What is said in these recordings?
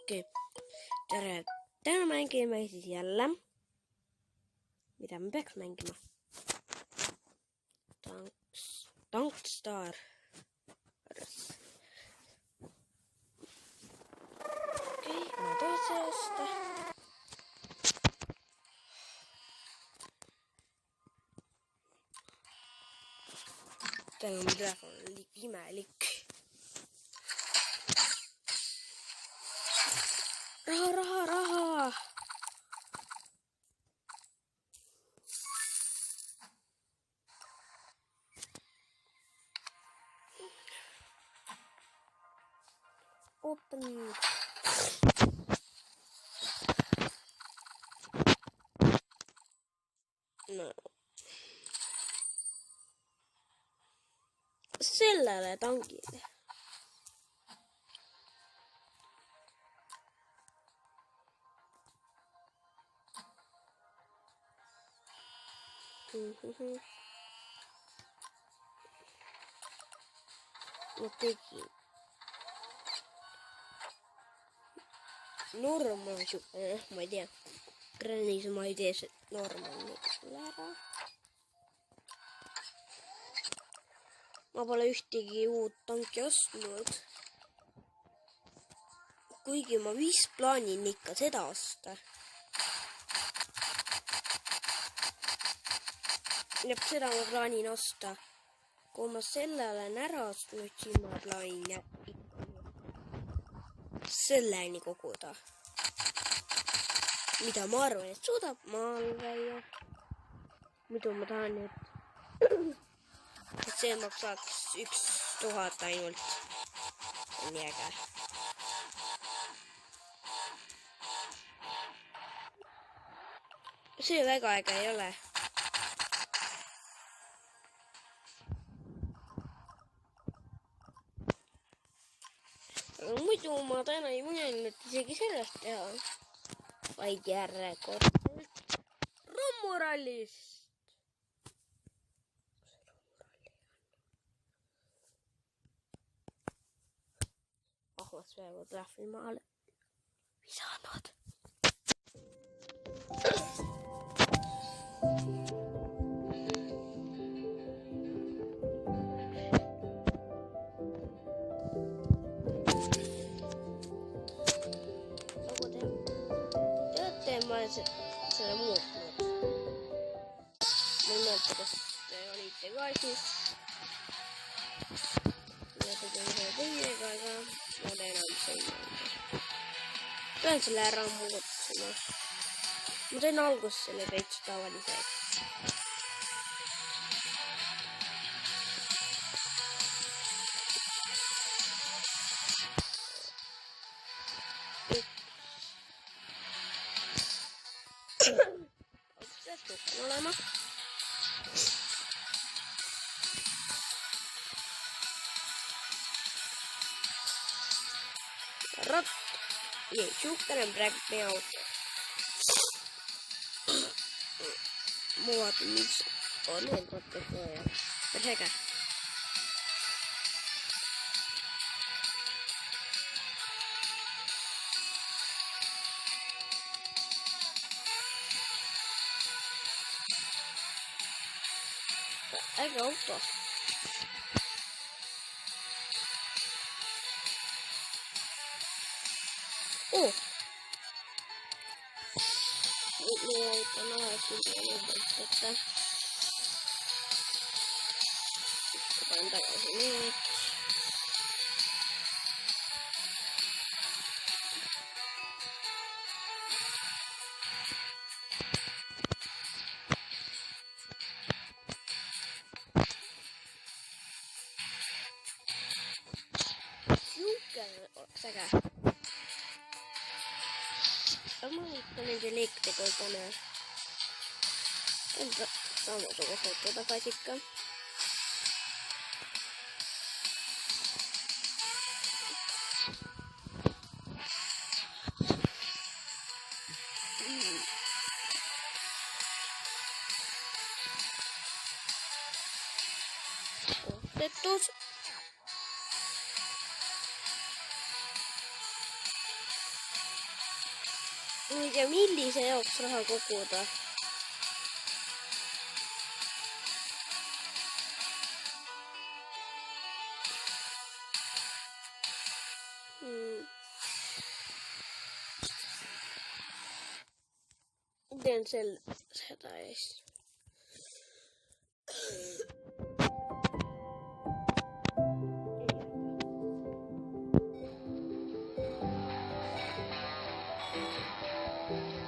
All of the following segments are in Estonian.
Okei. Tere. Täna mängime siis jälle. Mitä me peaks mängima? Tankstar. Okei, mä tuon seasta. Täällä on mikrofon imelik. Rahaa! Open. No. Sellalle tankille. Mä tekin. Mä ei tiedä. Granniissa mä ei tee se normaali lära. Mä pole yhtikin uut tankki ostnud. Kuigi ma vist plaanin ikka seda osta. Ja seda ma plaanin osta. Kui ma selle olen ära ostnud, siis ma plaanin ikka selleni koguda. Mida ma arvan, et suudab maal käia. Muidu ma tahan, et see maksaks 1000 ainult. Nii äge. See väga äge ei ole. Muidu ma täna ei mõelnud isegi sellest teha. Vaid järjekordselt rommurallist. Ahvas peaaegu trahvi maale visanud. Ma olen selle muutnud. Ma ei mäleta, kas te olite ka siis. Ja tegin ühe teiega, aga ma enam see ei mõelda. Pean selle ära muutma. Ma teen alguses selle veits tavaliseks. Olema. Rot. Jäi suhkenen praegu meie auto. Ma vaatan, mis on need rottad vaja. Päris äge. Äge auto. Muu auto on alati panen tagasi need. Oleks äge. Ma võitan nende elektriga täna. Samasugust auto tagasi ikka. Ostetus. ma ei tea, millise jaoks raha koguda. Teen seda eest.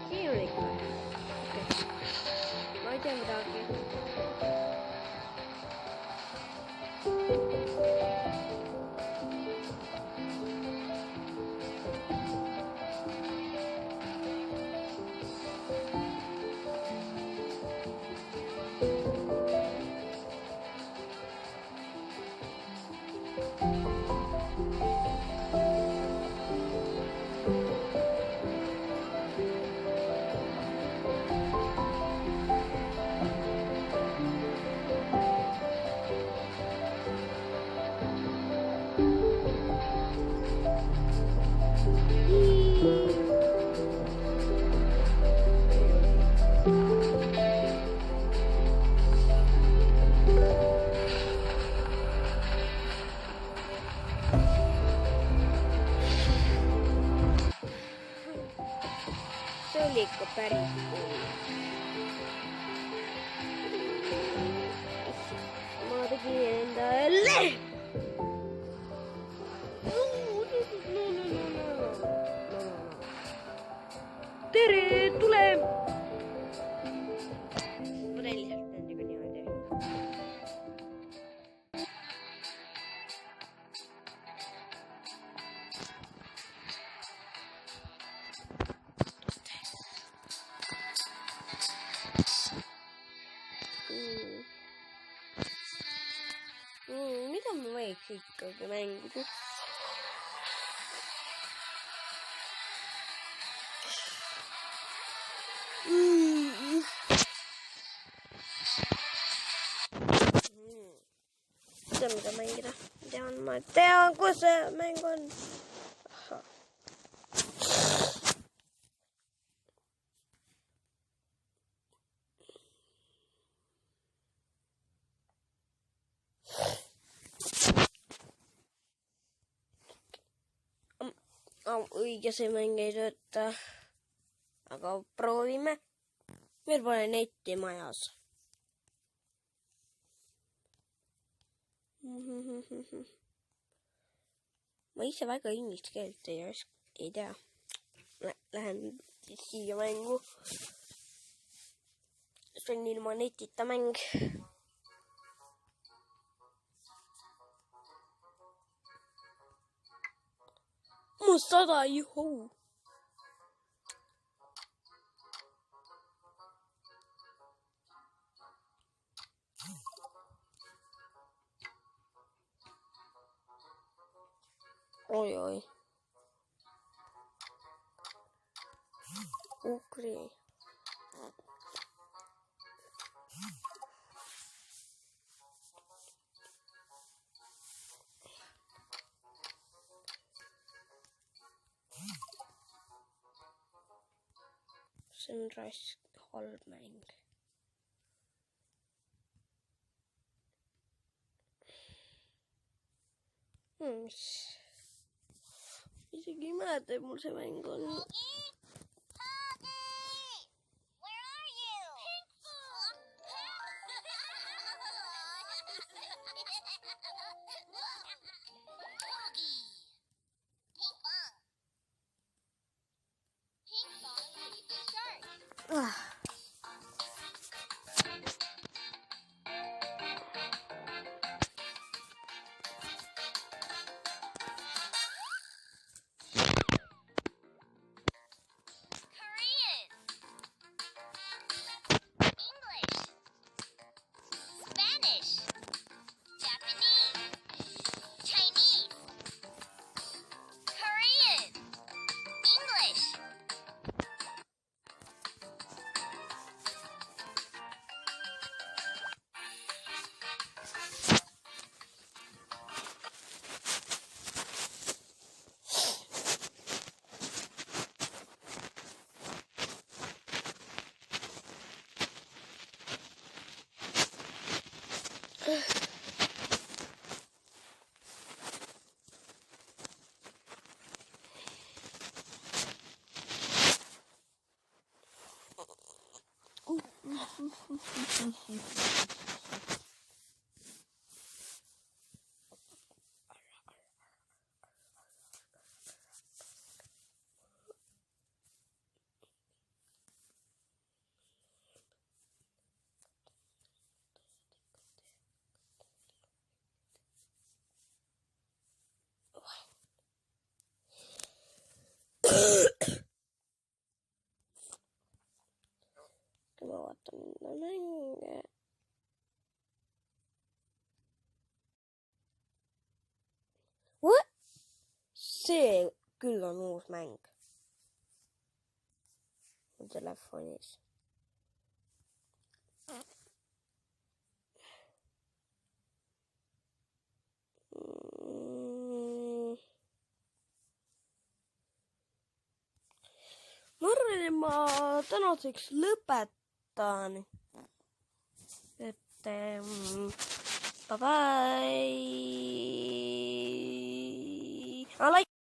Siin on ikka. Okay. Ma ei tea midagi. See oli ikka päris cool. Ma tegin endale. Tere, tule. Ma teen lihtsalt nendega niimoodi. Mida ma võiks ikkagi mängida? Tean, mida mängida. Ma tean, kus see mäng on. Õige, see mäng ei tööta. Aga proovime. Meil pole netti majas. Ma ise väga inglise keelt ei tea. Lähen siis siia mängu. See on ilma netita mäng. Mu 100, juhuu. Oi. Ukri. See on halb mäng. Isegi ei mäleta, et mul see mäng on. Mä vaatan mänge. What? See kyllä on uusi mäng. Mun telefonis. Ma arvan, et ma tänaseks lõpetan. Et bye bye.